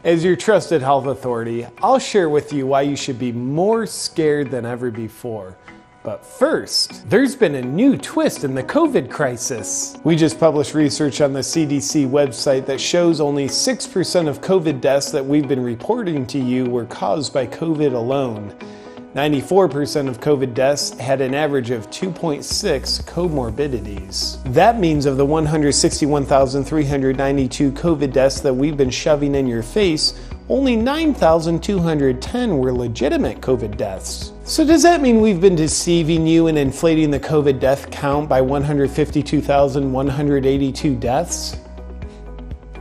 As your trusted health authority, I'll share with you why you should be more scared than ever before. But first, there's been a new twist in the COVID crisis. We just published research on the CDC website that shows only 6% of COVID deaths that we've been reporting to you were caused by COVID alone. 94% of COVID deaths had an average of 2.6 comorbidities. That means of the 161,392 COVID deaths that we've been shoving in your face, only 9,210 were legitimate COVID deaths. So does that mean we've been deceiving you and inflating the COVID death count by 152,182 deaths?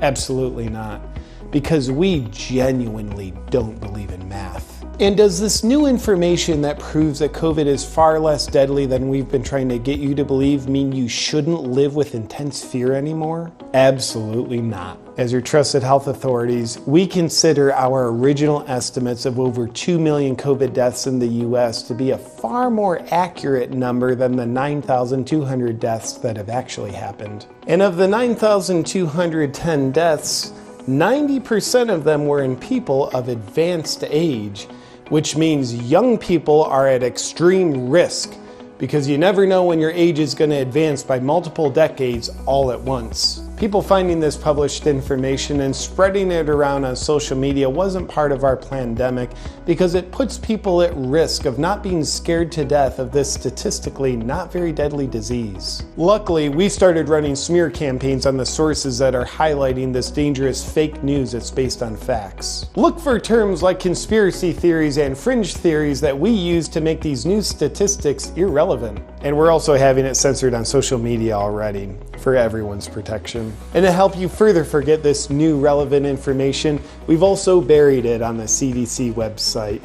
Absolutely not, because we genuinely don't believe in math. And does this new information that proves that COVID is far less deadly than we've been trying to get you to believe mean you shouldn't live with intense fear anymore? Absolutely not. As your trusted health authorities, we consider our original estimates of over 2 million COVID deaths in the US to be a far more accurate number than the 9,200 deaths that have actually happened. And of the 9,210 deaths, 90% of them were in people of advanced age, which means young people are at extreme risk because you never know when your age is going to advance by multiple decades all at once. People finding this published information and spreading it around on social media wasn't part of our pandemic because it puts people at risk of not being scared to death of this statistically not very deadly disease. Luckily, we started running smear campaigns on the sources that are highlighting this dangerous fake news that's based on facts. Look for terms like conspiracy theories and fringe theories that we use to make these new statistics irrelevant. And we're also having it censored on social media already for everyone's protection. And to help you further forget this new relevant information, we've also buried it on the CDC website.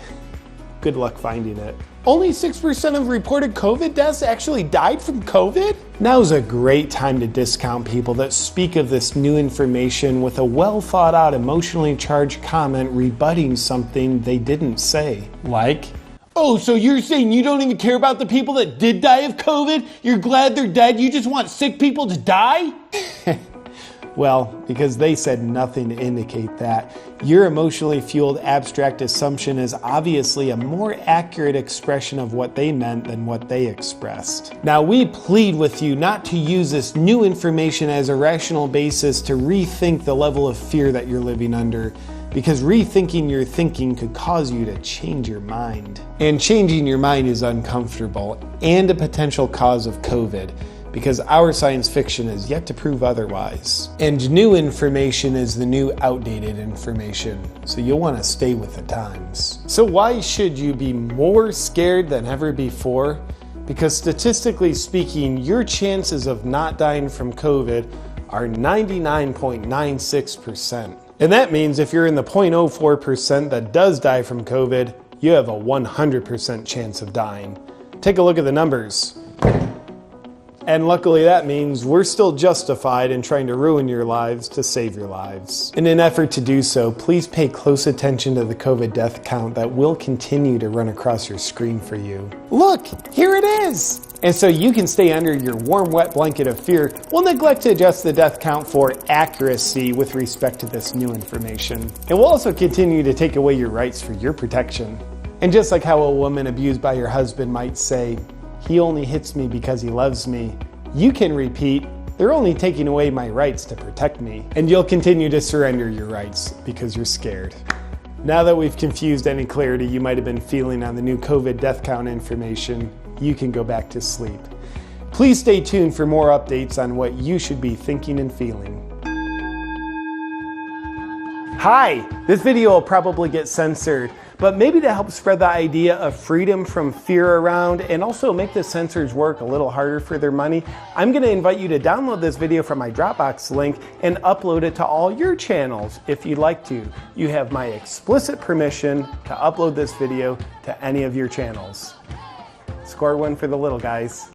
Good luck finding it. Only 6% of reported COVID deaths actually died from COVID? Now's a great time to discount people that speak of this new information with a well thought out, emotionally charged comment rebutting something they didn't say. Like, oh, so you're saying you don't even care about the people that did die of COVID? You're glad they're dead? You just want sick people to die? Well, because they said nothing to indicate that. Your emotionally fueled abstract assumption is obviously a more accurate expression of what they meant than what they expressed. Now, we plead with you not to use this new information as a rational basis to rethink the level of fear that you're living under, because rethinking your thinking could cause you to change your mind. And changing your mind is uncomfortable and a potential cause of COVID, because our science fiction is yet to prove otherwise. And new information is the new outdated information, so you'll want to stay with the times. So why should you be more scared than ever before? Because statistically speaking, your chances of not dying from COVID are 99.96%. And that means if you're in the 0.04% that does die from COVID, you have a 100% chance of dying. Take a look at the numbers. And luckily that means we're still justified in trying to ruin your lives to save your lives. In an effort to do so, please pay close attention to the COVID death count that will continue to run across your screen for you. Look, here it is! And so you can stay under your warm, wet blanket of fear, we'll neglect to adjust the death count for accuracy with respect to this new information. And we'll also continue to take away your rights for your protection. And just like how a woman abused by her husband might say, "He only hits me because he loves me," you can repeat, "They're only taking away my rights to protect me." And you'll continue to surrender your rights because you're scared. Now that we've confused any clarity you might have been feeling on the new COVID death count information, you can go back to sleep. Please stay tuned for more updates on what you should be thinking and feeling. Hi, this video will probably get censored, but maybe to help spread the idea of freedom from fear around and also make the censors work a little harder for their money, I'm going to invite you to download this video from my Dropbox link and upload it to all your channels if you'd like to. You have my explicit permission to upload this video to any of your channels. Score one for the little guys.